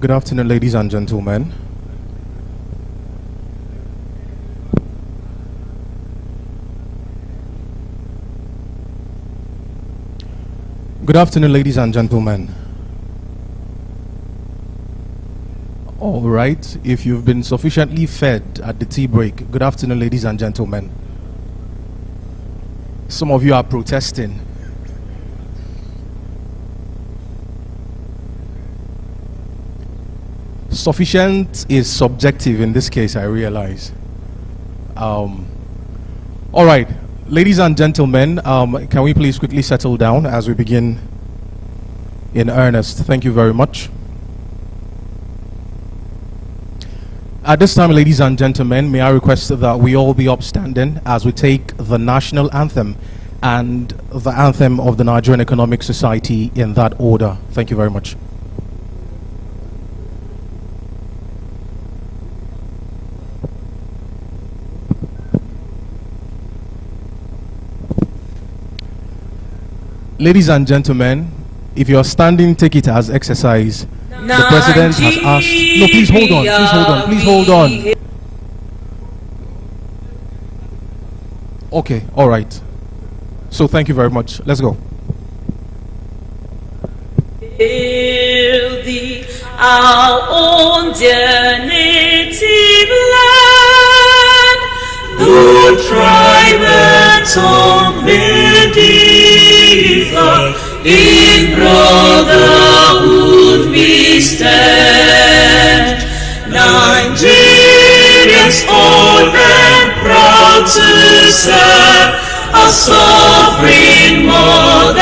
Good afternoon, ladies and gentlemen. Good afternoon, ladies and gentlemen. All right, if you've been sufficiently fed at the tea break, good afternoon, ladies and gentlemen. Some of you are protesting. Sufficient is subjective in this case, I realize. All right, ladies and gentlemen, can we please quickly settle down as we begin in earnest? Thank you very much. At this time, ladies and gentlemen, may I request that we all be upstanding as we take the national anthem and the anthem of the Nigerian Economic Society in that order. Thank you very much. Ladies and gentlemen, if you are standing, take it as exercise. The president has asked... No, please hold on, please hold on, please hold on. Okay, all right. So thank you very much. Let's go. Our own dear native land, the tribe and tongue differ, in brotherhood we stand. Nigerians old and proud to serve our sovereign motherland.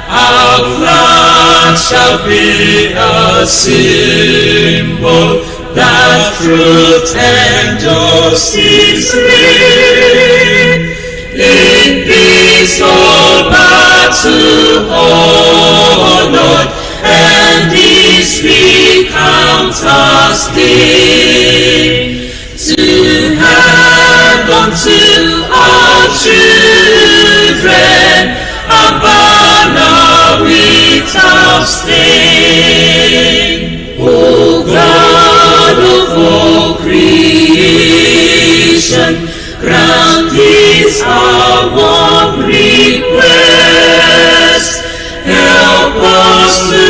Our flag shall be a symbol that truth and justice reign. In peace all battle honored, and this we count as gain. To hand unto our children a banner without stain. O God of all creation, grant this our one request. Help us to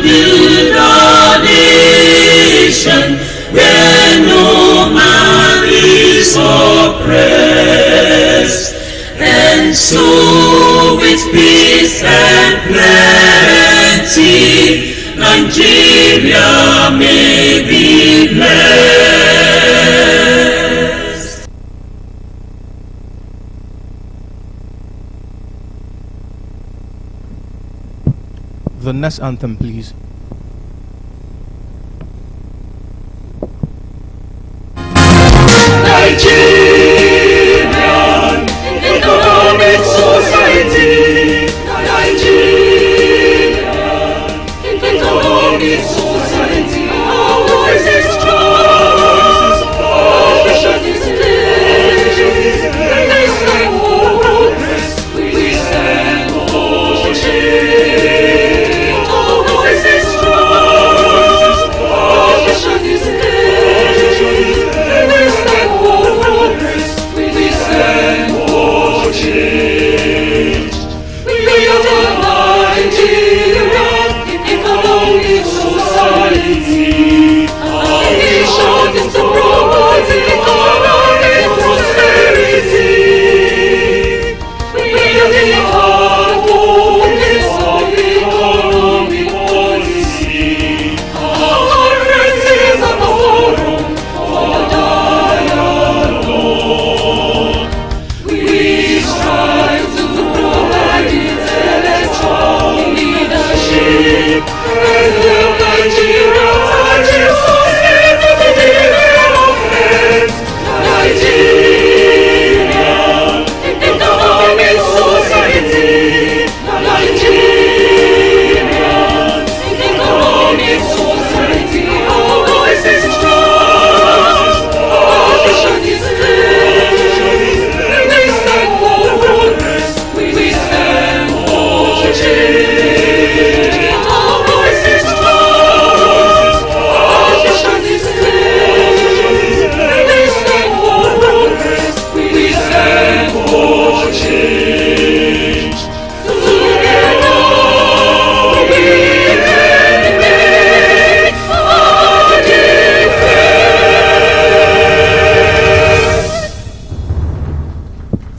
build a nation where no man is oppressed, and so with peace and plenty Nigeria may be blessed. The Nes anthem, please. Nigerian Economic Society, Nigerian Economic Society, our voice is strong, our vision is clear, and we stand for progress, we stand for change. Our voice is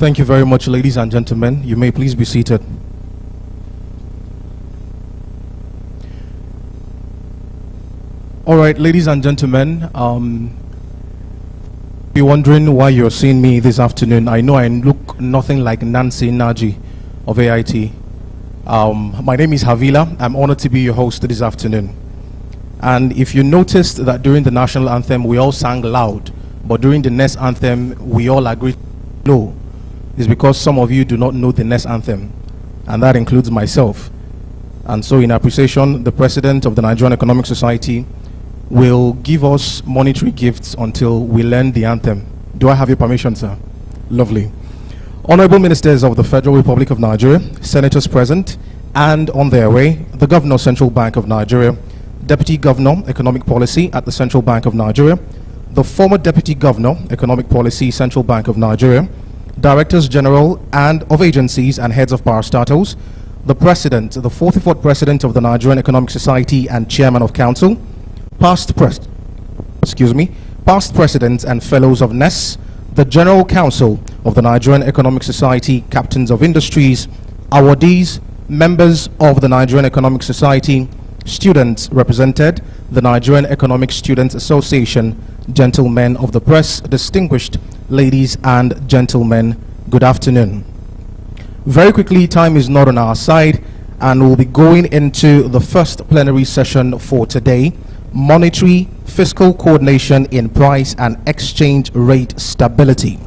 Thank you very much, ladies and gentlemen. You may please be seated. All right, ladies and gentlemen, be wondering why you're seeing me this afternoon. I know I look nothing like Nancy Naji of AIT. My name is Havila. I'm honored to be your host this afternoon. And if you noticed that during the national anthem, we all sang loud, but during the Nes anthem, we all agreed low. It's because some of you do not know the Nes anthem, and that includes myself. And so in appreciation, the president of the Nigerian Economic Society will give us monetary gifts until we learn the anthem. Do I have your permission, sir? Lovely. Honorable Ministers of the Federal Republic of Nigeria, Senators present, and on their way, the Governor, Central Bank of Nigeria, Deputy Governor, Economic Policy at the Central Bank of Nigeria, the former Deputy Governor, Economic Policy, Central Bank of Nigeria, Directors General and of agencies and heads of parastatals, the President, the 44th President of the Nigerian Economic Society and Chairman of Council, past presidents and fellows of Nes, the General Council of the Nigerian Economic Society, captains of industries, awardees, members of the Nigerian Economic Society, students represented, the Nigerian Economic Students Association, gentlemen of the press, distinguished ladies and gentlemen, good afternoon. Very quickly, time is not on our side, and we'll be going into the first plenary session for today, monetary fiscal coordination in price and exchange rate stability.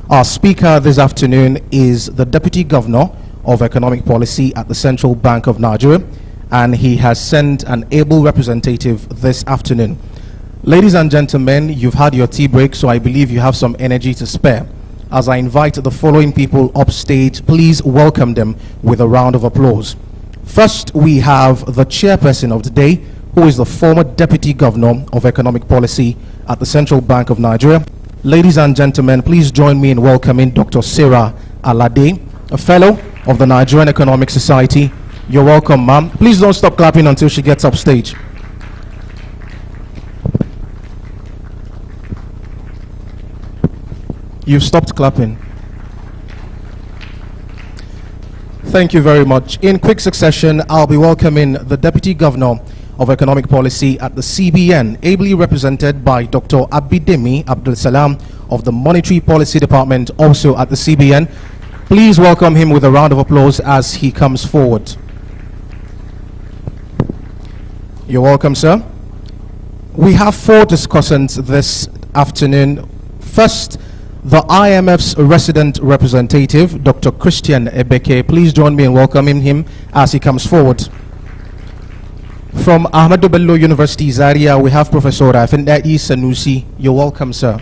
Our speaker this afternoon is the Deputy Governor of Economic Policy at the Central Bank of Nigeria, and he has sent an able representative this afternoon. Ladies and gentlemen, you've had your tea break, so I believe you have some energy to spare. As I invite the following people upstage, please welcome them with a round of applause. First, we have the chairperson of the day, who is the former Deputy Governor of Economic Policy at the Central Bank of Nigeria. Ladies and gentlemen, please join me in welcoming Dr. Sarah Alade, a fellow of the Nigerian Economic Society. You're welcome, ma'am. Please don't stop clapping until she gets up stage. You've stopped clapping. Thank you very much. In quick succession, I'll be welcoming the Deputy Governor of Economic Policy at the CBN, ably represented by Dr. Abidemi Abdul Salam of the Monetary Policy Department, also at the CBN. Please welcome him with a round of applause as he comes forward. You're welcome, sir. We have 4 discussants this afternoon. First, the IMF's resident representative, Dr. Christian Ebeke. Please join me in welcoming him as he comes forward. From Ahmadu Bello University, Zaria, we have Professor Rafindai Sanusi. You're welcome, sir.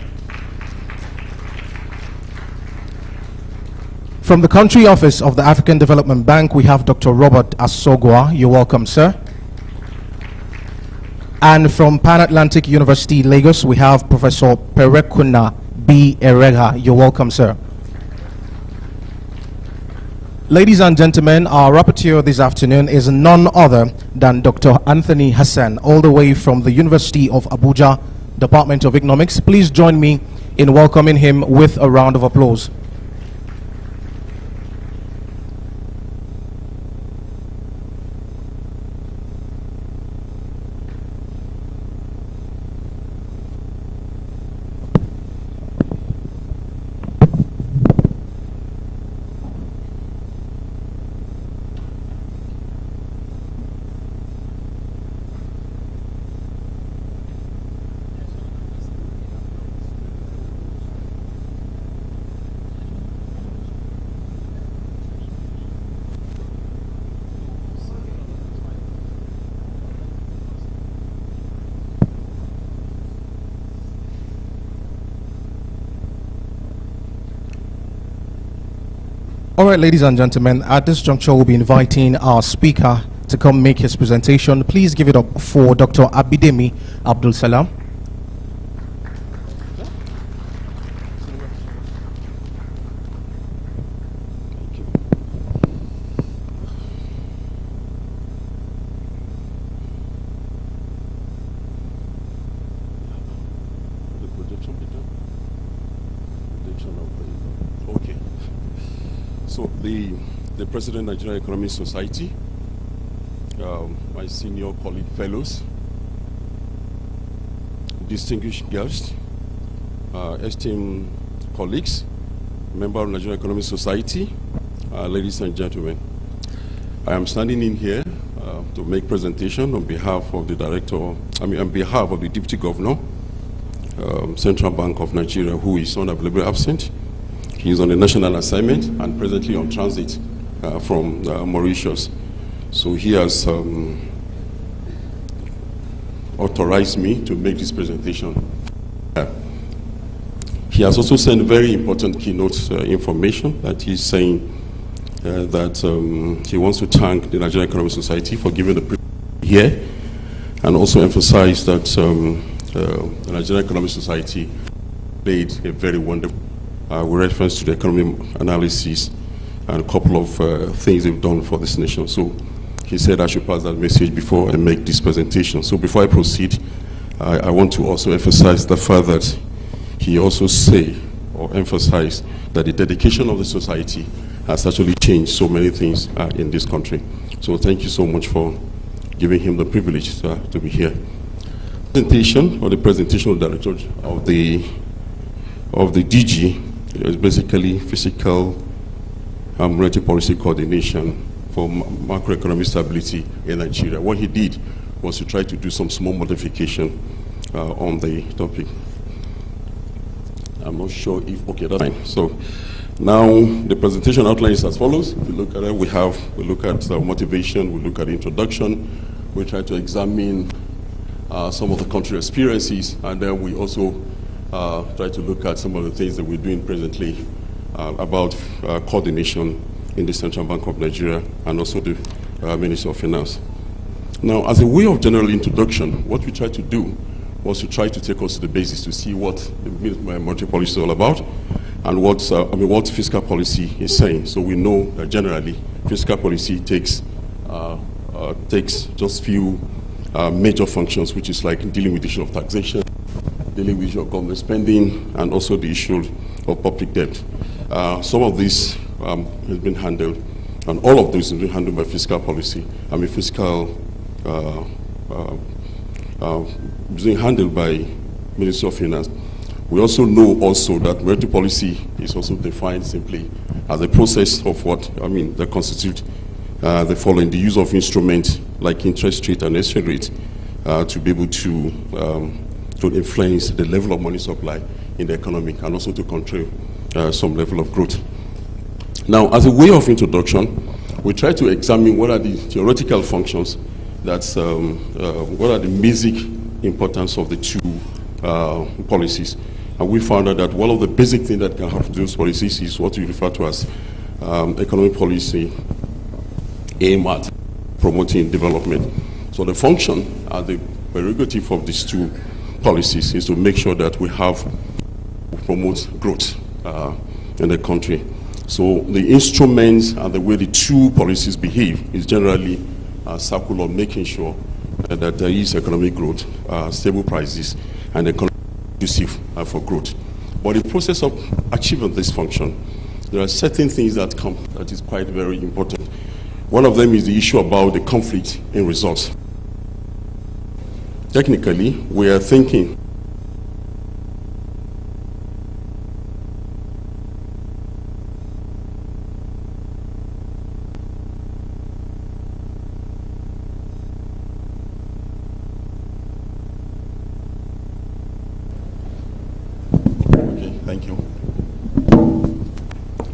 From the Country Office of the African Development Bank, we have Dr. Robert Asogwa. You're welcome, sir. And from Pan Atlantic University, Lagos, we have Professor Perekuna B. Erega. You're welcome, sir. Ladies and gentlemen, our rapporteur this afternoon is none other than Dr. Anthony Hassan, all the way from the University of Abuja, Department of Economics. Please join me in welcoming him with a round of applause. All right, ladies and gentlemen, at this juncture, we'll be inviting our speaker to come make his presentation. Please give it up for Dr. Abidemi Abdul Salam. Okay. the President of Nigerian Economic Society, my senior colleague fellows, distinguished guests, esteemed colleagues, member of Nigerian Economic Society, ladies and gentlemen. I am standing in here to make presentation on behalf of the on behalf of the Deputy Governor, Central Bank of Nigeria, who is unavailable absent. He is on a national assignment and presently on transit from Mauritius. So he has authorized me to make this presentation. He has also sent very important keynote information that he's saying that he wants to thank the Nigerian Economic Society for giving the privilege here, and also emphasize that the Nigerian Economic Society played a very wonderful with reference to the economic analysis and a couple of things they've done for this nation. So he said I should pass that message before I make this presentation. So before I proceed, I want to also emphasize the fact that he also say or emphasize that the dedication of the society has actually changed so many things in this country. So thank you so much for giving him the privilege to be here. Presentation, or the presentation director of the DG, is basically fiscal monetary policy coordination for macroeconomic stability in Nigeria. What he did was to try to do some small modification on the topic. I'm not sure if, okay, that's fine. So now the presentation outline is as follows. If you look at it, we look at motivation, we look at introduction, we try to examine some of the country experiences, and then we also try to look at some of the things that we're doing presently about coordination in the Central Bank of Nigeria and also the Ministry of Finance. Now, as a way of general introduction, what we tried to do was to try to take us to the basis to see what the monetary policy is all about and what fiscal policy is saying. So we know that generally fiscal policy takes just few major functions, which is like dealing with the issue of taxation, dealing with the issue of government spending, and also the issue of public debt. Some of this has been handled, and all of this has been handled by fiscal policy. Being handled by Ministry of Finance. We also know that monetary policy is also defined simply as a process of that constitute the following: the use of instruments like interest rate and exchange rate to be able to influence the level of money supply in the economy and also to control some level of growth. Now, as a way of introduction, we try to examine what are the theoretical functions, what are the basic importance of the two policies. And we found out that one of the basic things that can happen to those policies is what we refer to as economic policy aimed at promoting development. So the function and the prerogative of these two policies is to make sure that we promote growth in the country. So the instruments and the way the two policies behave is generally a circle of making sure that there is economic growth, stable prices, and economic conducive for growth. But in the process of achieving this function, there are certain things that is quite very important. One of them is the issue about the conflict in results. Technically, we are thinking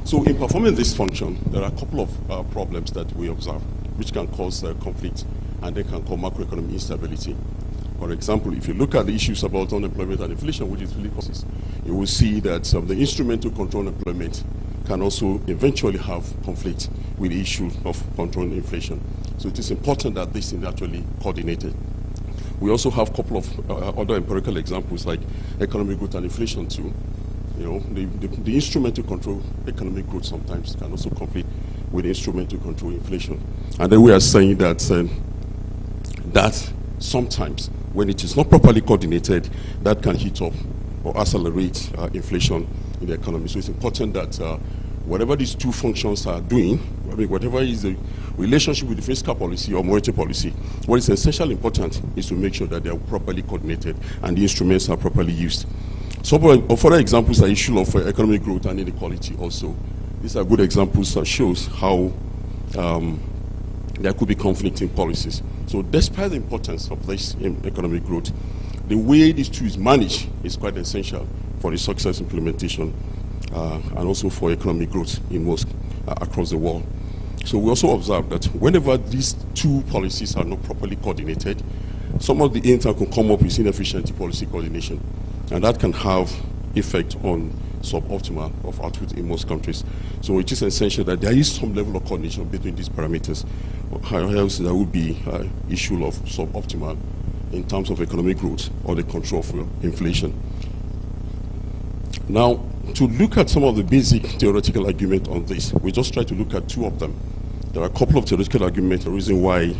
So in performing this function, there are a couple of problems that we observe which can cause conflict and they can cause macroeconomic instability. For example, if you look at the issues about unemployment and inflation, which is really causes, you will see that the instrument to control unemployment can also eventually have conflict with the issue of controlling inflation. So it is important that this is actually coordinated. We also have a couple of other empirical examples like economic growth and inflation too. You know, the instrument to control economic growth sometimes can also conflict with the instrument to control inflation. And then we are saying that that sometimes when it is not properly coordinated, that can hit up or accelerate inflation in the economy. So it's important that whatever these two functions are doing, I mean, whatever is the relationship with the fiscal policy or monetary policy, what is essentially important is to make sure that they are properly coordinated and the instruments are properly used. Some of further examples are issue of economic growth and inequality also. These are good examples that shows how there could be conflicting policies. So despite the importance of this economic growth, the way these two is managed is quite essential for the success implementation and also for economic growth in most across the world. So we also observe that whenever these two policies are not properly coordinated, some of the intern can come up with inefficient policy coordination, and that can have effect on suboptimal of output in most countries. So it is essential that there is some level of coordination between these parameters, or else there would be issue of suboptimal in terms of economic growth or the control of inflation. Now, to look at some of the basic theoretical argument on this, we just try to look at two of them. There are a couple of theoretical arguments, the reason why,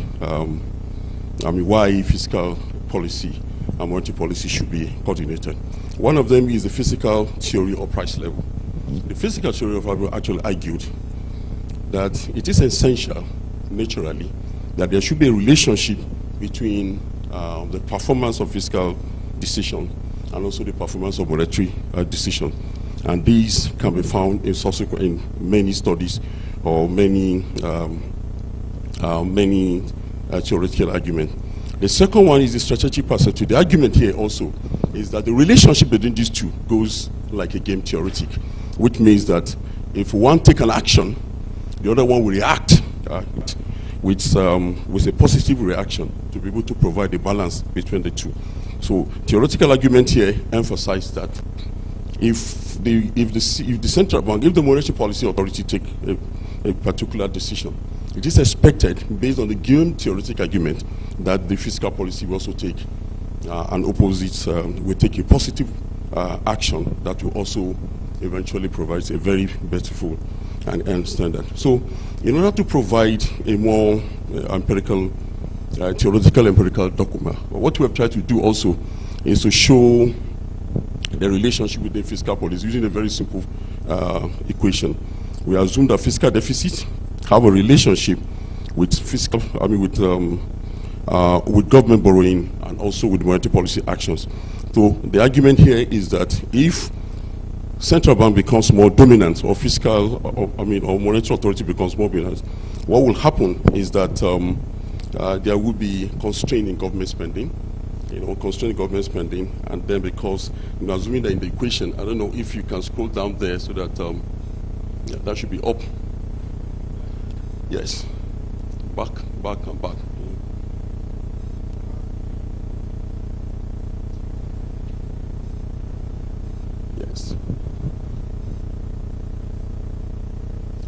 why fiscal policy and monetary policy should be coordinated. One of them is the physical theory of price level. The physical theory of price level actually argued that it is essential, naturally, that there should be a relationship between the performance of fiscal decision and also the performance of monetary decision. And these can be found in many studies or many theoretical arguments. The second one is the strategic perspective. The argument here also is that the relationship between these two goes like a game theoretic, which means that if one take an action, the other one will react with a positive reaction to be able to provide a balance between the two. So theoretical argument here emphasizes that if the central bank, if the monetary policy authority take a particular decision, it is expected, based on the given theoretic argument, that the fiscal policy will also take an opposite, will take a positive action that will also eventually provide a very beautiful and standard. So, in order to provide a more theoretical empirical document, what we have tried to do also is to show the relationship with the fiscal policy using a very simple equation. We assume that fiscal deficit have a relationship with fiscal, with government borrowing and also with monetary policy actions. So the argument here is that if central bank becomes more dominant, or fiscal, or monetary authority becomes more dominant, what will happen is that there will be constraint in government spending. Constrained government spending, and then because, assuming that in the equation, I don't know if you can scroll down there so that that should be up. Yes, back and back. Yes.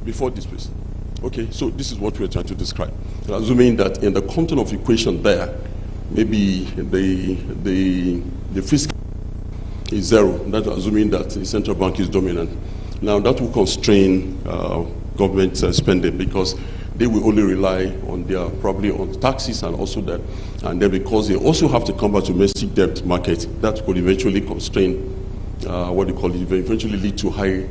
Before this, please. Okay, so this is what we're trying to describe. Assuming that in the content of equation there, maybe the fiscal is zero. That's assuming that the central bank is dominant. Now that will constrain government spending, because they will only rely on probably on taxes and also that, and then because they also have to come back to domestic debt market, that could eventually constrain eventually lead to high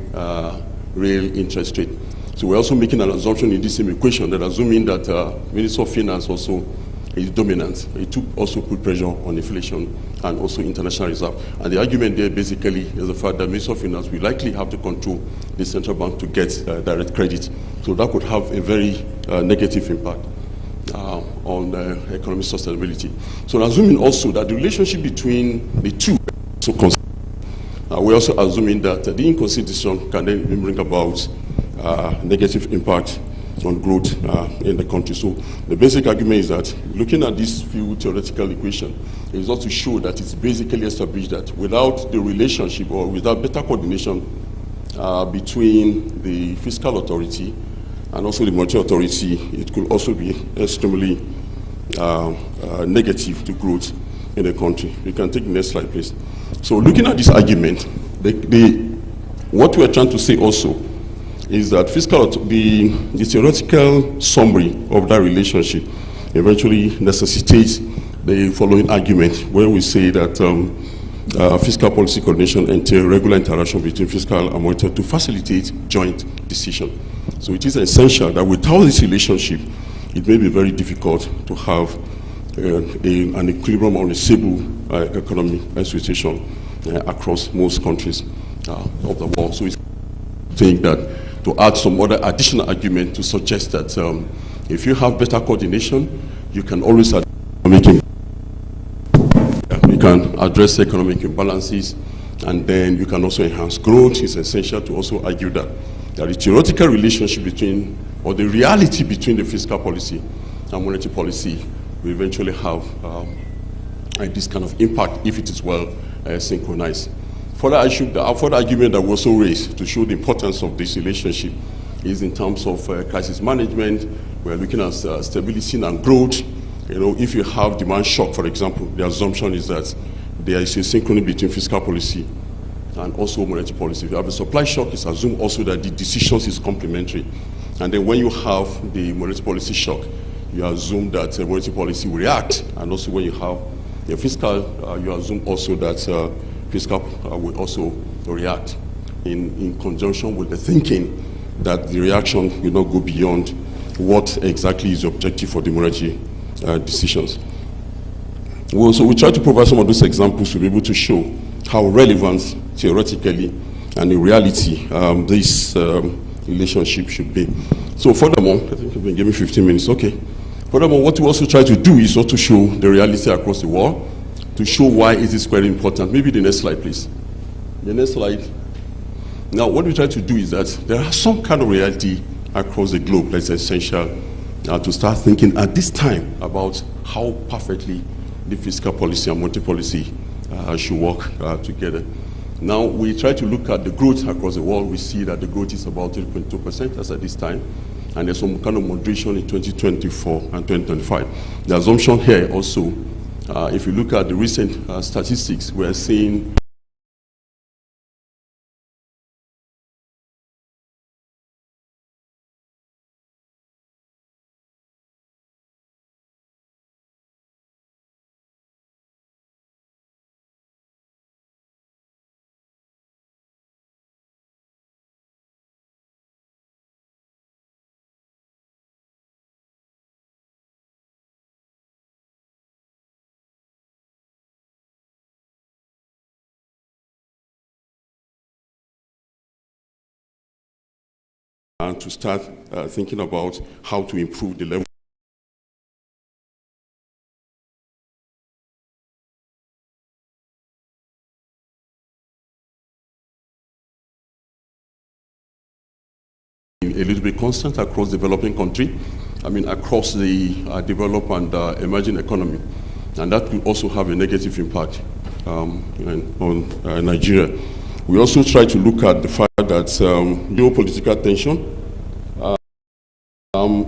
real interest rate. So we're also making an assumption in this same equation that assuming that Minister of Finance also is dominant, it also put pressure on inflation and also international reserve. And the argument there basically is the fact that Minister of Finance will likely have to control the central bank to get direct credit. So that could have a very negative impact on economic sustainability. So assuming also that the relationship between the two, we're also assuming that the inconsistency can then bring about negative impact on growth in the country. So the basic argument is that looking at this few theoretical equation is also to show that it's basically established that without the relationship or without better coordination between the fiscal authority and also the monetary authority, it could also be extremely negative to growth in the country. You can take the next slide, please. So looking at this argument, what we're trying to say also is that the theoretical summary of that relationship eventually necessitates the following argument, where we say that fiscal policy coordination entails regular interaction between fiscal and monetary to facilitate joint decision. So it is essential that without this relationship, it may be very difficult to have an equilibrium or a stable economic situation across most countries of the world. So it's think that to add some other additional argument to suggest that if you have better coordination, you can always you can address economic imbalances, and then you can also enhance growth. It's essential to also argue that the theoretical relationship between, or the reality between the fiscal policy and monetary policy will eventually have this kind of impact if it is well synchronized. Further argument that we also raised to show the importance of this relationship is in terms of crisis management. We're looking at stability and growth. You know, if you have demand shock, for example, the assumption is that there is a synchrony between fiscal policy and also monetary policy. If you have a supply shock, it's assumed also that the decisions is complementary. And then when you have the monetary policy shock, you assume that monetary policy will react. And also when you have the fiscal, you assume also that fiscal will also react in conjunction with the thinking that the reaction will not go beyond what exactly is the objective for the monetary decisions. So we try to provide some of those examples to be able to show how relevant theoretically and in reality this relationship should be. So furthermore, I think you've been given 15 minutes, okay. Furthermore, what we also try to do is also to show the reality across the world, to show why it is quite important. Maybe the next slide, please. The next slide. Now, what we try to do is that there are some kind of reality across the globe that's essential to start thinking at this time about how perfectly the fiscal policy and monetary policy should work together. Now, we try to look at the growth across the world. We see that the growth is about 3.2% as at this time, and there's some kind of moderation in 2024 and 2025. The assumption here also, if you look at the recent statistics, we are seeing and to start thinking about how to improve the level a little bit constant across developing country, I mean across the developed and emerging economy, and that could also have a negative impact on Nigeria. We also try to look at the fact that geopolitical tension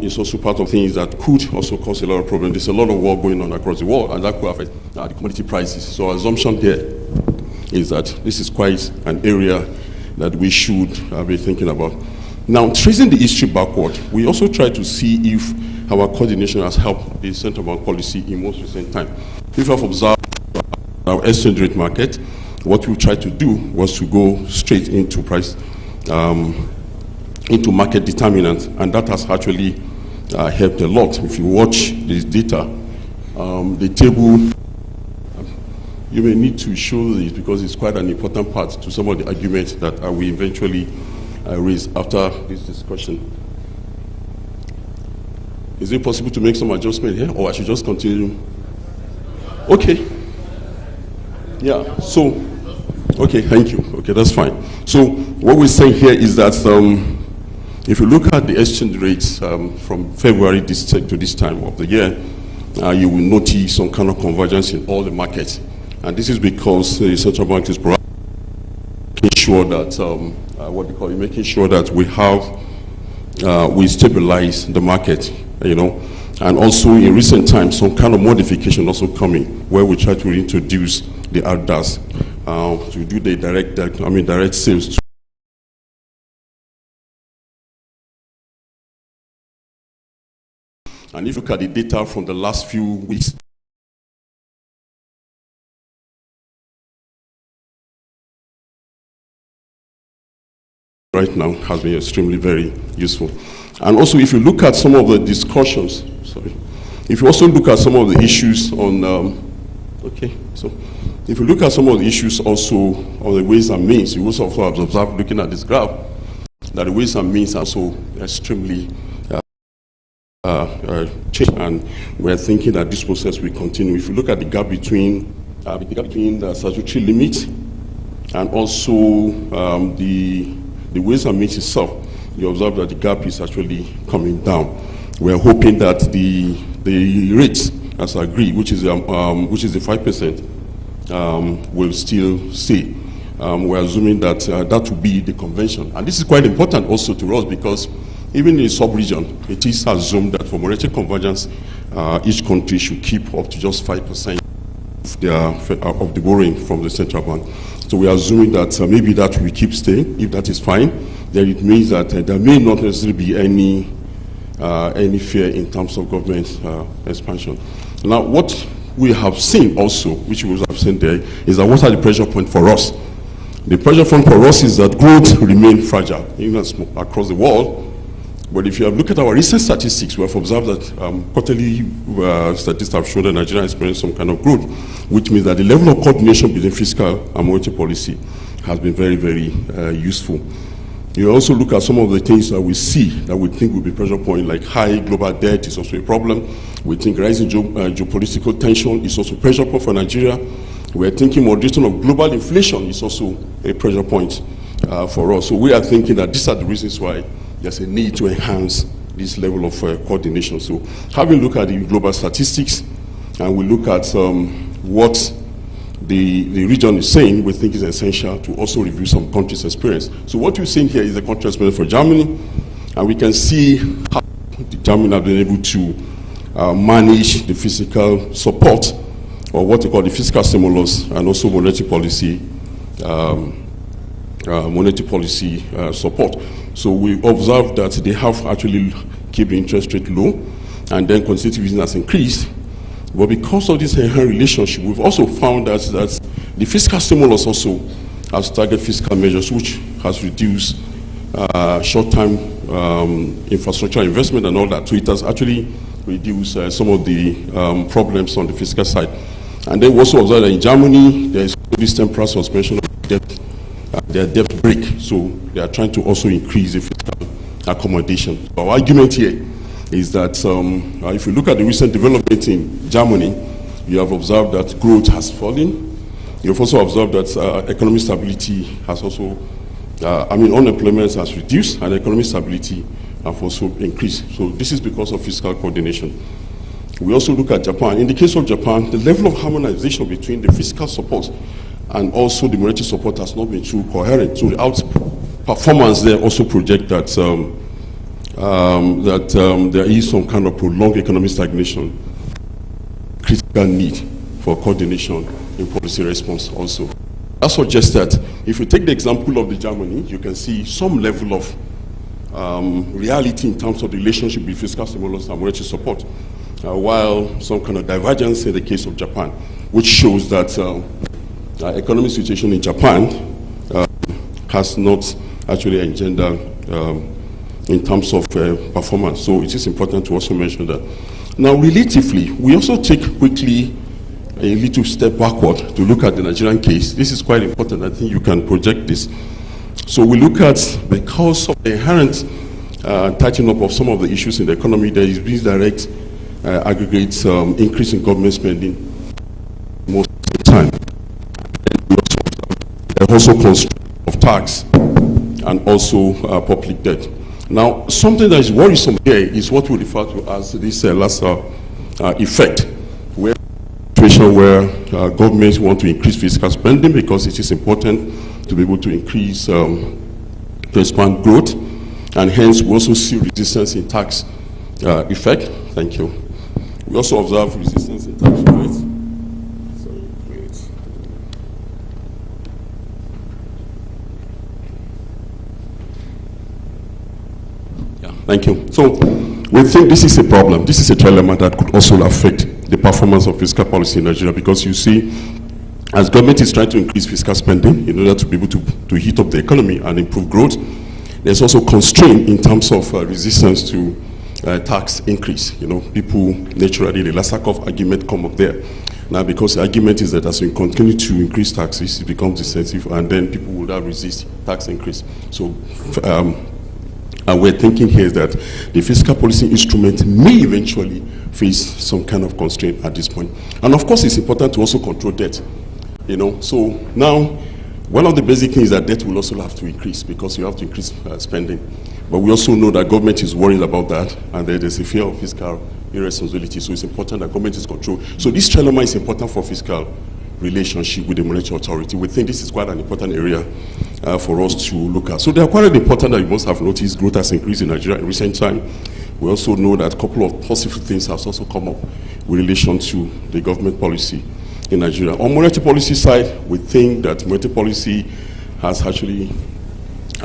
is also part of things that could also cause a lot of problems. There's a lot of war going on across the world, and that could affect the commodity prices. So our assumption here is that this is quite an area that we should be thinking about. Now, tracing the history backward, we also try to see if our coordination has helped the central bank policy in most recent time. If you have observed our exchange rate market, what we tried to do was to go straight into price, into market determinants, and that has actually helped a lot. If you watch this data, the table, you may need to show this because it's quite an important part to some of the arguments that we eventually raise after this discussion. Is it possible to make some adjustment here, or I should just continue? Okay. Yeah, so, okay, thank you. Okay, that's fine. So what we're saying here is that if you look at the exchange rates from February to this time of the year, you will notice some kind of convergence in all the markets. And this is because the central bank is making sure that, making sure that we have, we stabilize the market, you know. And also in recent times, some kind of modification also coming where we try to reintroduce the ADAS to do the direct sales. And if you look at the data from the last few weeks, right now has been extremely very useful. And also, if you look at some of the discussions, if you also look at some of the issues on, if you look at some of the issues also on the ways and means, you also have observed looking at this graph, that the ways and means are so extremely changed, and we're thinking that this process will continue. If you look at the gap between the statutory limit and also the ways and means itself, you observe that the gap is actually coming down. We're hoping that the rates, as agreed, which is the 5%, will still stay. We're assuming that that will be the convention, and this is quite important also to us, because even in the sub-region, it is assumed that for monetary convergence, each country should keep up to just 5% of the borrowing from the central bank. So we are assuming that maybe that will keep staying. If that is fine, then it means that there may not necessarily be any fear in terms of government expansion. Now, what we have seen also, which we have seen there, is that what are the pressure points for us? The pressure point for us is that growth remains fragile, even across the world. But if you have looked at our recent statistics, we have observed that quarterly statistics have shown that Nigeria has experienced some kind of growth, which means that the level of coordination between fiscal and monetary policy has been very, very useful. You also look at some of the things that we see that we think will be pressure point, like high global debt is also a problem. We think rising geopolitical tension is also a pressure point for Nigeria. We're thinking moderation of global inflation is also a pressure point for us. So we are thinking that these are the reasons why there's a need to enhance this level of coordination. So having looked at the global statistics, and we look at what the region is saying, we think is essential to also review some countries' experience. So what you're seeing here is the country experience for Germany, and we can see how Germany have been able to manage the fiscal support, or what we call the fiscal stimulus, and also monetary policy support. So we observed that they have actually kept the interest rate low, and then quantitative easing has increased. But because of this inherent relationship, we've also found that the fiscal stimulus also has targeted fiscal measures, which has reduced short-term infrastructure investment and all that. So it has actually reduced some of the problems on the fiscal side. And then we also observed that in Germany, there is this temporary suspension of debt, their debt break. So they are trying to also increase the fiscal accommodation. Our argument here is that if you look at the recent development in Germany, you have observed that growth has fallen. You've also observed that economic stability has also, unemployment has reduced, and economic stability have also increased. So this is because of fiscal coordination. We also look at Japan. In the case of Japan, the level of harmonization between the fiscal support and also the monetary support has not been too coherent. So the outperformance there also project that there is some kind of prolonged economic stagnation, critical need for coordination in policy response also. That suggests that if you take the example of the Germany, you can see some level of reality in terms of the relationship between fiscal stimulus and monetary support, while some kind of divergence in the case of Japan, which shows that economic situation in Japan has not actually engendered in terms of performance. So it is important to also mention that. Now, relatively, we also take quickly a little step backward to look at the Nigerian case. This is quite important. I think you can project this. So we look at, because of the inherent tightening up of some of the issues in the economy, there is this direct aggregate increase in government spending most of the time. There are also constraints of tax and also public debt. Now, something that is worrisome here is what we refer to as this last effect, where governments want to increase fiscal spending because it is important to be able to increase, to expand growth, and hence we also see resistance in tax effect. Thank you. We also observe resistance in tax rates. Thank you. So we think this is a problem. This is a dilemma that could also affect the performance of fiscal policy in Nigeria, because you see, as government is trying to increase fiscal spending in order to be able to heat up the economy and improve growth, there's also constraint in terms of resistance to tax increase. You know, people naturally, the last of argument come up there. Now, because the argument is that as we continue to increase taxes, it becomes incentive, and then people will not resist tax increase. So, and we're thinking here that the fiscal policy instrument may eventually face some kind of constraint at this point. And of course, it's important to also control debt. You know, so now, one of the basic things is that debt will also have to increase because you have to increase spending. But we also know that government is worried about that, and there's a fear of fiscal irresponsibility. So it's important that government is controlled. So this trilemma is important for fiscal relationship with the monetary authority. We think this is quite an important area for us to look at. So they are quite important that you must have noticed growth has increased in Nigeria in recent time. We also know that a couple of positive things have also come up with relation to the government policy in Nigeria. On monetary policy side, we think that monetary policy has actually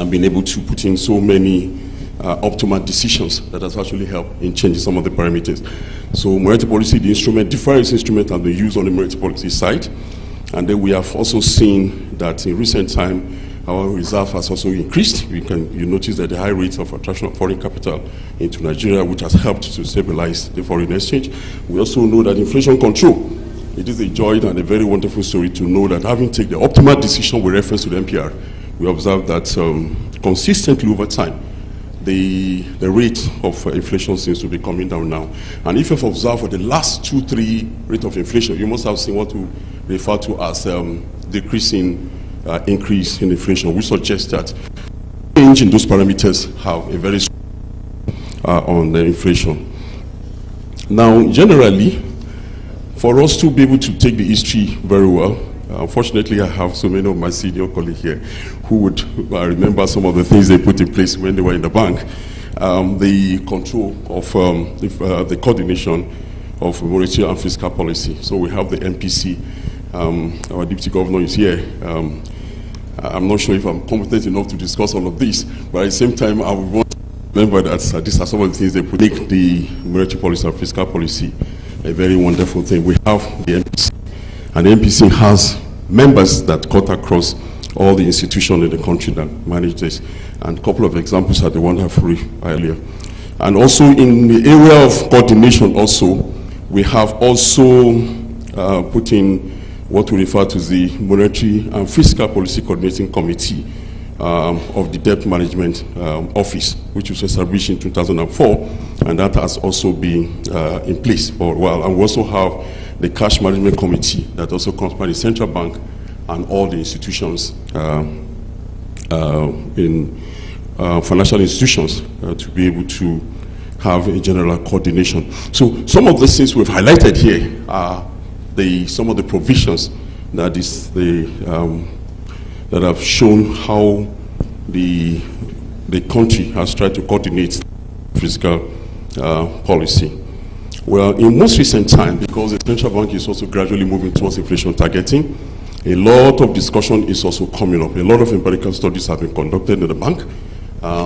been able to put in so many optimal decisions that has actually helped in changing some of the parameters. So monetary policy, the instrument, different instruments have been used on the monetary policy side. And then we have also seen that in recent time, our reserve has also increased. You notice that the high rates of attraction of foreign capital into Nigeria, which has helped to stabilize the foreign exchange. We also know that inflation control, it is a joy and a very wonderful story to know that having taken the optimal decision with reference to the MPR, we observe that consistently over time, the rate of inflation seems to be coming down now. And if you've observed for the last 2-3 rate of inflation, you must have seen what we refer to as decreasing increase in inflation, which suggests that change in those parameters have a very strong on the inflation. Now, generally, for us to be able to take the history very well, unfortunately, I have so many of my senior colleagues here who would remember some of the things they put in place when they were in the bank. The control of the coordination of monetary and fiscal policy. So we have the MPC. Our deputy governor is here. I'm not sure if I'm competent enough to discuss all of this, but at the same time, I would want to remember that these are some of the things they put in the monetary policy and fiscal policy. A very wonderful thing. We have the MPC, and the MPC has members that cut across all the institutions in the country that manage this. And a couple of examples are the ones I've read earlier. And also in the area of coordination also, we have also put in what we refer to the Monetary and Fiscal Policy Coordinating Committee of the Debt Management Office, which was established in 2004, and that has also been in place for a while. And we also have the Cash Management Committee that also comes by the Central Bank and all the institutions in financial institutions to be able to have a general coordination. So some of the things we've highlighted here are some of the provisions that that have shown how the country has tried to coordinate fiscal policy. Well, in most recent time, because the central bank is also gradually moving towards inflation targeting, a lot of discussion is also coming up. A lot of empirical studies have been conducted in the bank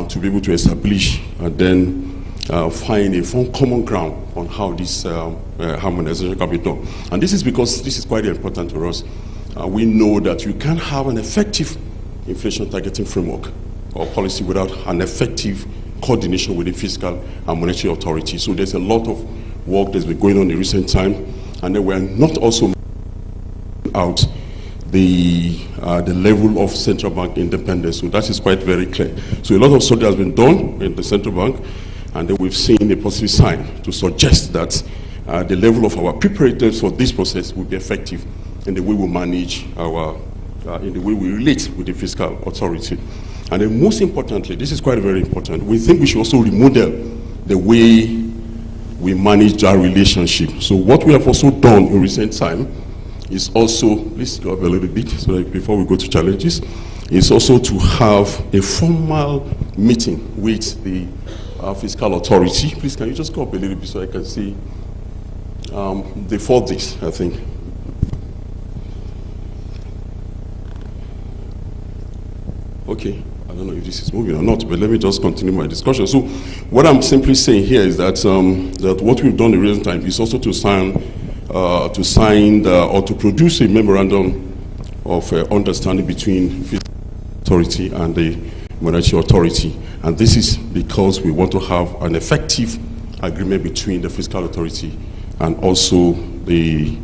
to be able to establish and then find a common ground on how this harmonization can be done. And this is because this is quite important to us. We know that you can't have an effective inflation targeting framework or policy without an effective coordination with the fiscal and monetary authority. So there's a lot of work that's been going on in recent time, and then we're not also out the level of central bank independence. So that is quite very clear. So a lot of study has been done in the central bank, and then we've seen a positive sign to suggest that the level of our preparedness for this process will be effective in the way we manage in the way we relate with the fiscal authority. And then most importantly, this is quite very important, we think we should also remodel the way we manage our relationship. So what we have also done in recent time is also, please go up a little bit so that before we go to challenges, is also to have a formal meeting with the fiscal authority. Please, can you just go up a little bit so I can see before this, I think. Okay, I don't know if this is moving or not, but let me just continue my discussion. So what I'm simply saying here is that that what we've done in recent time is also to sign or to produce a memorandum of understanding between fiscal authority and the monetary authority. And this is because we want to have an effective agreement between the fiscal authority and also the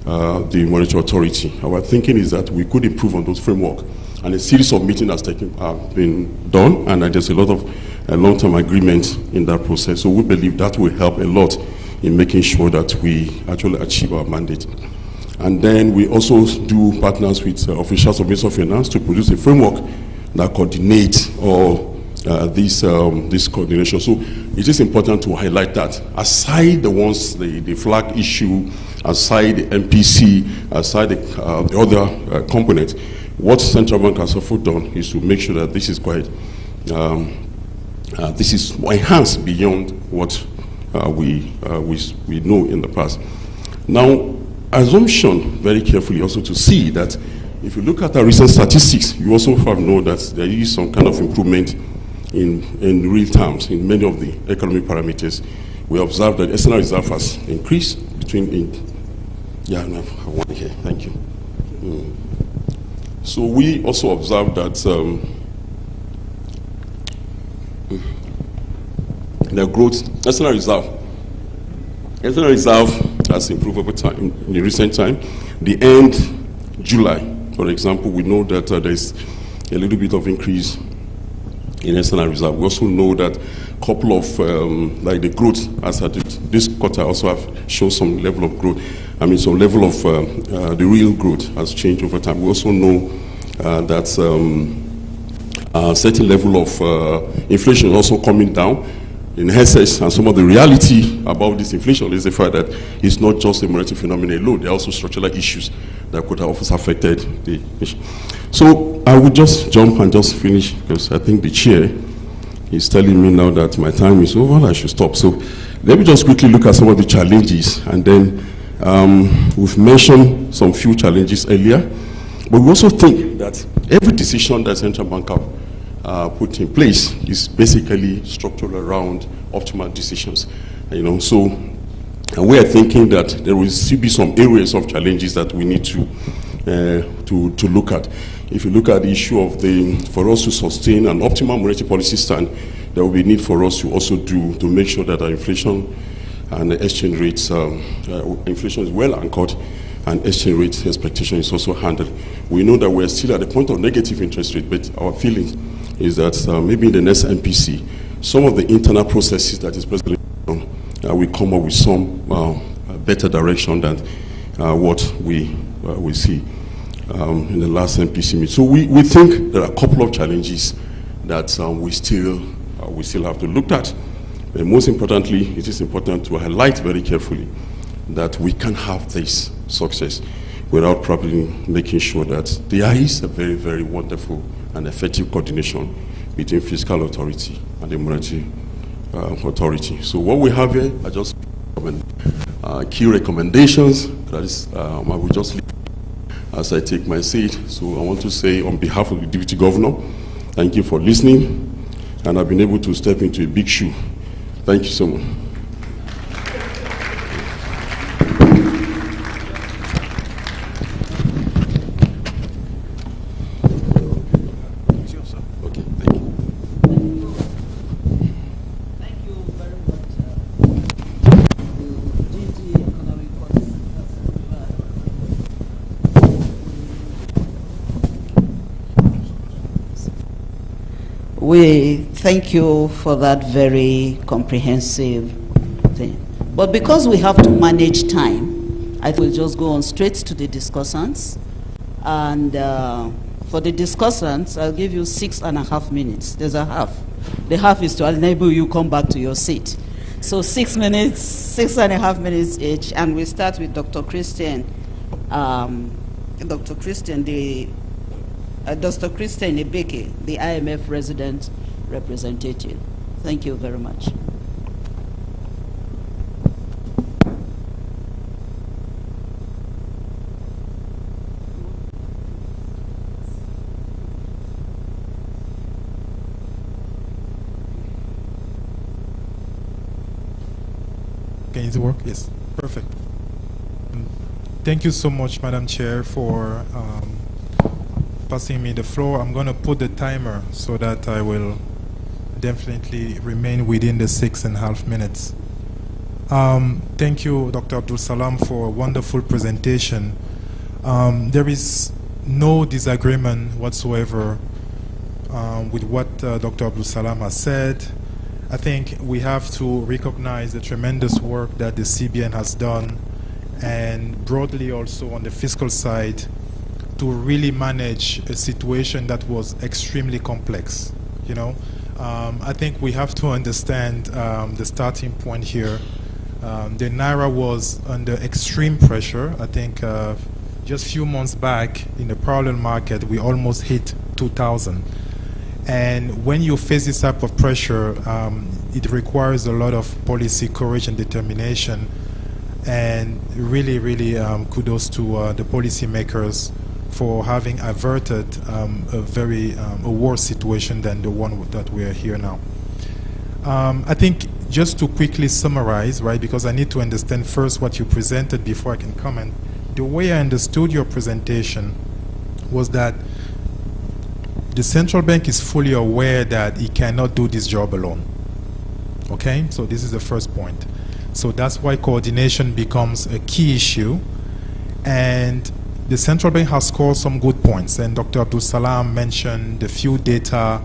monetary authority. Our thinking is that we could improve on those framework, and a series of meetings has been done, and there's a lot of long-term agreement in that process. So we believe that will help a lot in making sure that we actually achieve our mandate. And then we also do partners with officials of Ministry of Finance to produce a framework that coordinates all this coordination. So it is important to highlight that aside the ones, the flag issue, aside the MPC, aside the other components, what Central Bank has also done is to make sure that this is quite, this is enhanced beyond what we know in the past. Now, assumption very carefully also to see that if you look at our recent statistics, you also have known that there is some kind of improvement in real terms in many of the economic parameters. We observe that external reserve has increased between, thank you. So we also observe that the growth, external reserve has improved over time in the recent time. The end July, for example, we know that there's a little bit of increase in external reserve. We also know that a couple of, like the growth, as at this quarter also have shown some level of growth. I mean, some level of the real growth has changed over time. We also know that a certain level of inflation is also coming down. In essence, and some of the reality about this inflation is the fact that it's not just a monetary phenomenon alone. There are also structural issues that could have also affected the nation. So I would just jump and just finish, because I think the chair is telling me now that my time is over, I should stop. So let me just quickly look at some of the challenges, and then we've mentioned some few challenges earlier, but we also think that every decision that Central Bank have put in place is basically structured around optimal decisions. You know, so we are thinking that there will still be some areas of challenges that we need to look at. If you look at the issue of for us to sustain an optimal monetary policy stand, there will be need for us to also to make sure that our inflation and the exchange rates, inflation is well anchored, and exchange rate expectation is also handled. We know that we're still at the point of negative interest rate, but our feeling is that maybe in the next MPC, some of the internal processes that is presently on will come up with some better direction than what we see in the last MPC meeting. So we think there are a couple of challenges that we still have to look at. But most importantly, it is important to highlight very carefully that we can have this success without probably making sure that there is a very, very wonderful and effective coordination between fiscal authority and the monetary authority. So what we have here are just key recommendations. That is, I will just leave as I take my seat. So I want to say on behalf of the Deputy Governor, thank you for listening, and I've been able to step into a big shoe. Thank you so much. We thank you for that very comprehensive thing. But because we have to manage time, I will just go on straight to the discussants. And for the discussants, I'll give you 6.5 minutes. There's a half. The half is to enable you come back to your seat. So 6 minutes, 6.5 minutes each. And we start with Dr. Christian. Dr. Christian, Dr. Christian Ebeke, the IMF resident representative. Thank you very much. Can it work? Yes, perfect. Thank you so much, Madam Chair, for passing me the floor. I'm going to put the timer so that I will definitely remain within the 6.5 minutes. Thank you, Dr. Abdul Salam, for a wonderful presentation. There is no disagreement whatsoever with what Dr. Abdul Salam has said. I think we have to recognize the tremendous work that the CBN has done, and broadly also on the fiscal side, to really manage a situation that was extremely complex. You know, I think we have to understand the starting point here. The Naira was under extreme pressure. I think just a few months back in the parallel market, we almost hit 2,000. And when you face this type of pressure, it requires a lot of policy courage and determination. And really, really kudos to the policymakers for having averted a worse situation than the one that we are here now. I think just to quickly summarize, right, because I need to understand first what you presented before I can comment. The way I understood your presentation was that the central bank is fully aware that it cannot do this job alone. Okay, so this is the first point. So that's why coordination becomes a key issue. And the central bank has scored some good points. And Dr. Abdul Salam mentioned the few data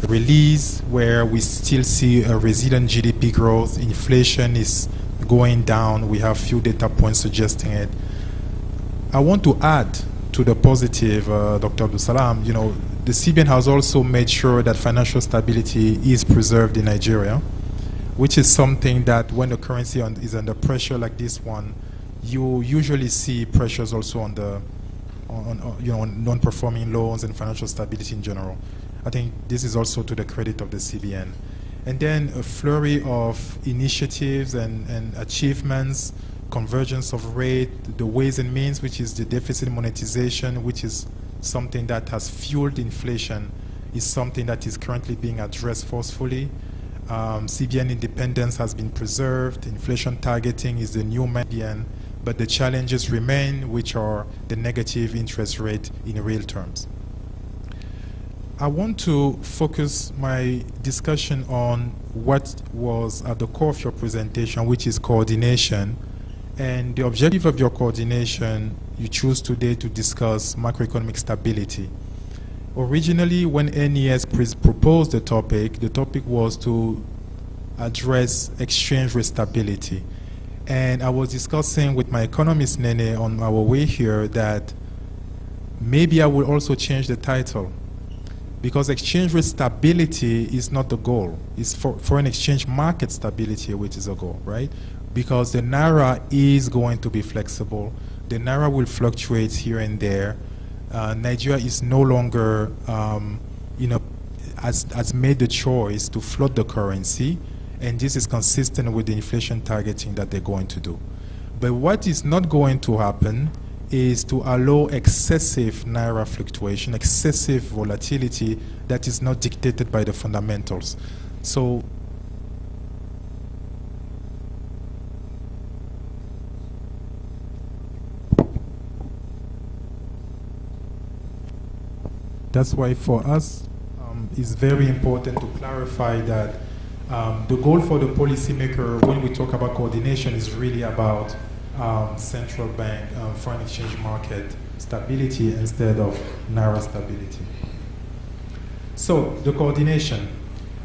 release where we still see a resilient GDP growth. Inflation is going down. We have few data points suggesting it. I want to add to the positive, Dr. Abdul Salam, you know, the CBN has also made sure that financial stability is preserved in Nigeria, which is something that when the currency is under pressure like this one, you usually see pressures also on the on non-performing loans and financial stability in general. I think this is also to the credit of the CBN. And then a flurry of initiatives and achievements, convergence of rate, the ways and means, which is the deficit monetization, which is something that has fueled inflation, is something that is currently being addressed forcefully. CBN independence has been preserved. Inflation targeting is the new median, but the challenges remain, which are the negative interest rate in real terms. I want to focus my discussion on what was at the core of your presentation, which is coordination. And the objective of your coordination, you choose today to discuss macroeconomic stability. Originally, when NES proposed the topic was to address exchange rate stability. And I was discussing with my economist, Nene, on our way here that maybe I will also change the title, because exchange rate stability is not the goal. It's foreign exchange market stability, which is a goal, right? Because the Naira is going to be flexible. The Naira will fluctuate here and there. Nigeria is no longer, has made the choice to float the currency, and this is consistent with the inflation targeting that they're going to do. But what is not going to happen is to allow excessive Naira fluctuation, excessive volatility that is not dictated by the fundamentals. So that's why for us it's very important to clarify that the goal for the policymaker when we talk about coordination is really about central bank foreign exchange market stability instead of Naira stability. So the coordination,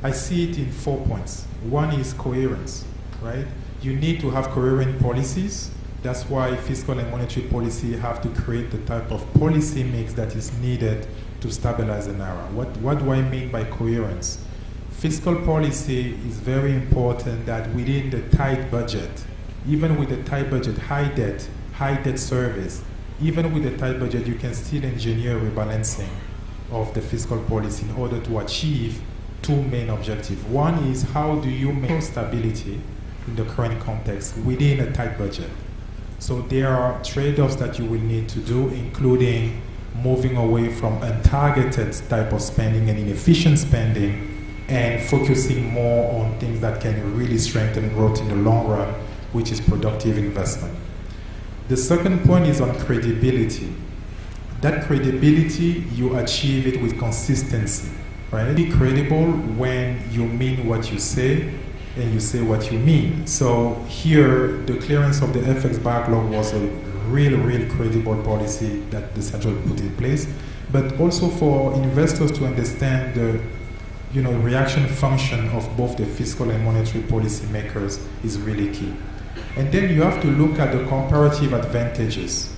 I see it in 4 points. One is coherence, right? You need to have coherent policies. That's why fiscal and monetary policy have to create the type of policy mix that is needed to stabilize the Naira. What do I mean by coherence? Fiscal policy is very important that within the tight budget, even with the tight budget, high debt service, even with the tight budget, you can still engineer rebalancing of the fiscal policy in order to achieve two main objectives. One is how do you make stability in the current context within a tight budget? So there are trade-offs that you will need to do, including moving away from untargeted type of spending and inefficient spending and focusing more on things that can really strengthen growth in the long run, which is productive investment. The second point is on credibility. That credibility, you achieve it with consistency. right? Be credible when you mean what you say and you say what you mean. So here, the clearance of the FX backlog was a real credible policy that the central put in place, but also for investors to understand the reaction function of both the fiscal and monetary policy makers is really key. And then you have to look at the comparative advantages.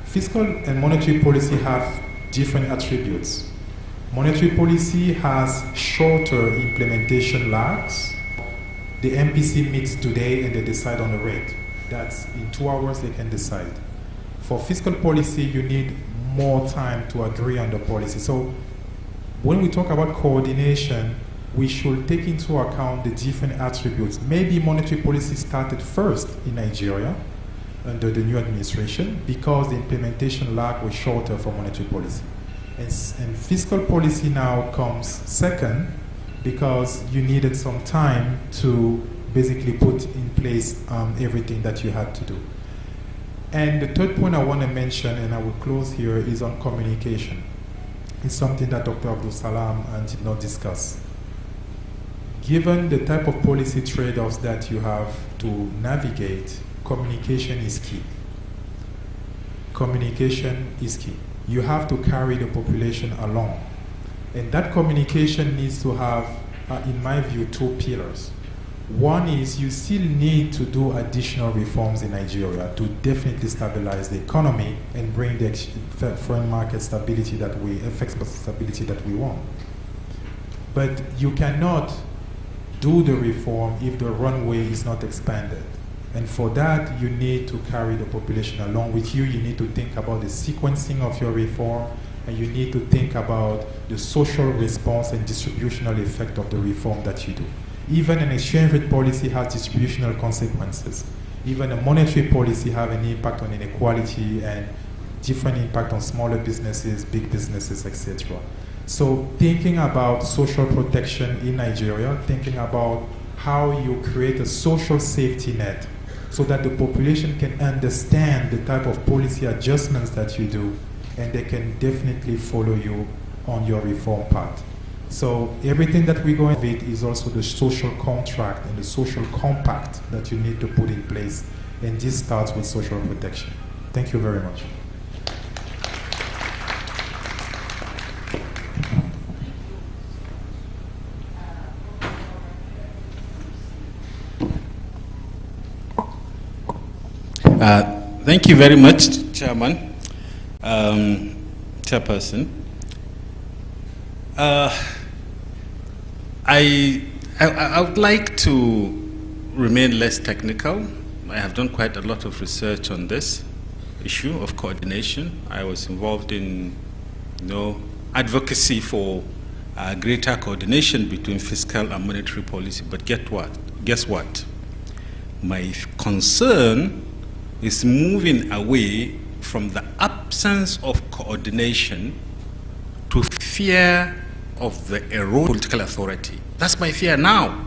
Fiscal and monetary policy have different attributes. Monetary policy has shorter implementation lags. The MPC meets today and they decide on the rate. That's in 2 hours they can decide. For fiscal policy, you need more time to agree on the policy. So when we talk about coordination, we should take into account the different attributes. Maybe monetary policy started first in Nigeria under the new administration because the implementation lag was shorter for monetary policy. And fiscal policy now comes second because you needed some time to basically put in place everything that you had to do. And the third point I want to mention, and I will close here, is on communication. It's something that Dr. Abdul Salam did not discuss. Given the type of policy trade-offs that you have to navigate, communication is key. Communication is key. You have to carry the population along. And that communication needs to have, in my view, 2 pillars. One is you still need to do additional reforms in Nigeria to definitely stabilize the economy and bring the foreign market stability that FX stability that we want. But you cannot do the reform if the runway is not expanded. And for that, you need to carry the population along with you. You need to think about the sequencing of your reform, and you need to think about the social response and distributional effect of the reform that you do. Even an exchange rate policy has distributional consequences. Even a monetary policy has an impact on inequality and different impact on smaller businesses, big businesses, etc. So thinking about social protection in Nigeria, thinking about how you create a social safety net so that the population can understand the type of policy adjustments that you do, and they can definitely follow you on your reform path. So everything that we go into it is also the social contract and the social compact that you need to put in place, and this starts with social protection. Thank you very much. Thank you very much, Chairman, Chairperson. I would like to remain less technical. I have done quite a lot of research on this issue of coordination. I was involved in, advocacy for greater coordination between fiscal and monetary policy. But guess what? My concern is moving away from the absence of coordination to fear of the erosion of political authority. That's my fear now.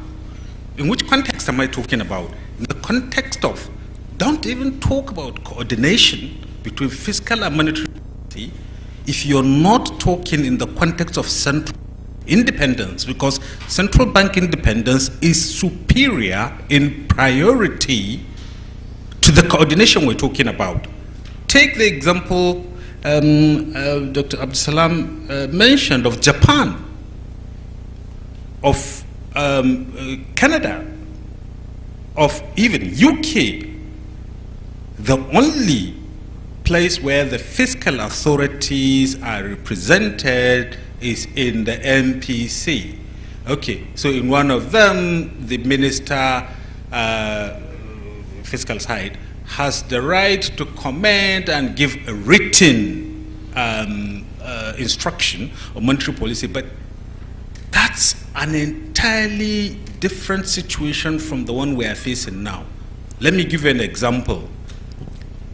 In which context am I talking about? In the context of, don't even talk about coordination between fiscal and monetary policy if you're not talking in the context of central independence, because central bank independence is superior in priority to the coordination we're talking about. Take the example Dr. Abdul Salam mentioned of Japan, of Canada, of even UK. The only place where the fiscal authorities are represented is in the MPC. Okay, so in one of them, the minister, fiscal side, has the right to comment and give a written instruction on monetary policy, but that's an entirely different situation from the one we are facing now. Let me give you an example,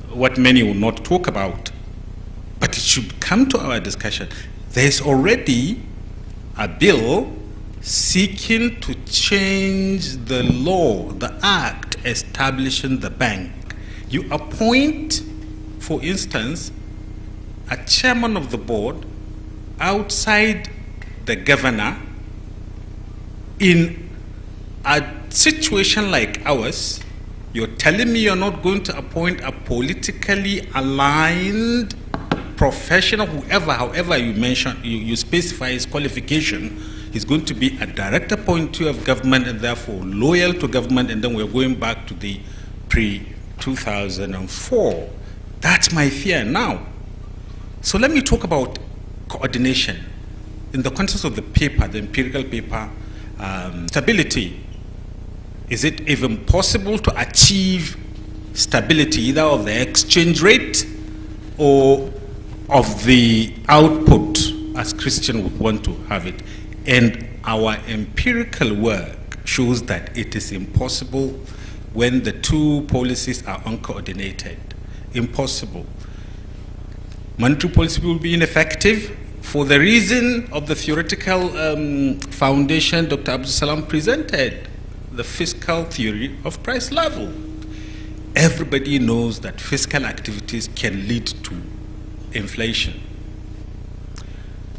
what many will not talk about, but it should come to our discussion. There's already a bill seeking to change the law, the act establishing the bank. You appoint, for instance, a chairman of the board outside the governor in a situation like ours. You're telling me you're not going to appoint a politically aligned professional, however you mention, you specify his qualification, he's going to be a direct appointee of government and therefore loyal to government, and then we're going back to the pre-2004. That's my fear now. So let me talk about coordination in the context of the paper, the empirical paper, stability. Is it even possible to achieve stability either of the exchange rate or of the output as Christian would want to have it? And our empirical work shows that it is impossible when the two policies are uncoordinated. Impossible. Monetary policy will be ineffective for the reason of the theoretical foundation Dr. Abdul Salam presented, the fiscal theory of price level. Everybody knows that fiscal activities can lead to inflation.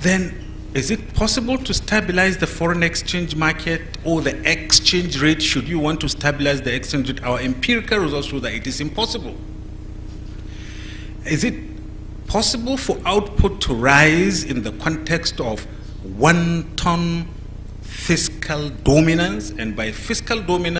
Then, is it possible to stabilize the foreign exchange market or the exchange rate? Should you want to stabilize the exchange rate? Our empirical results show that it is impossible. Is it possible for output to rise in the context of one-ton fiscal dominance? And by fiscal dominance,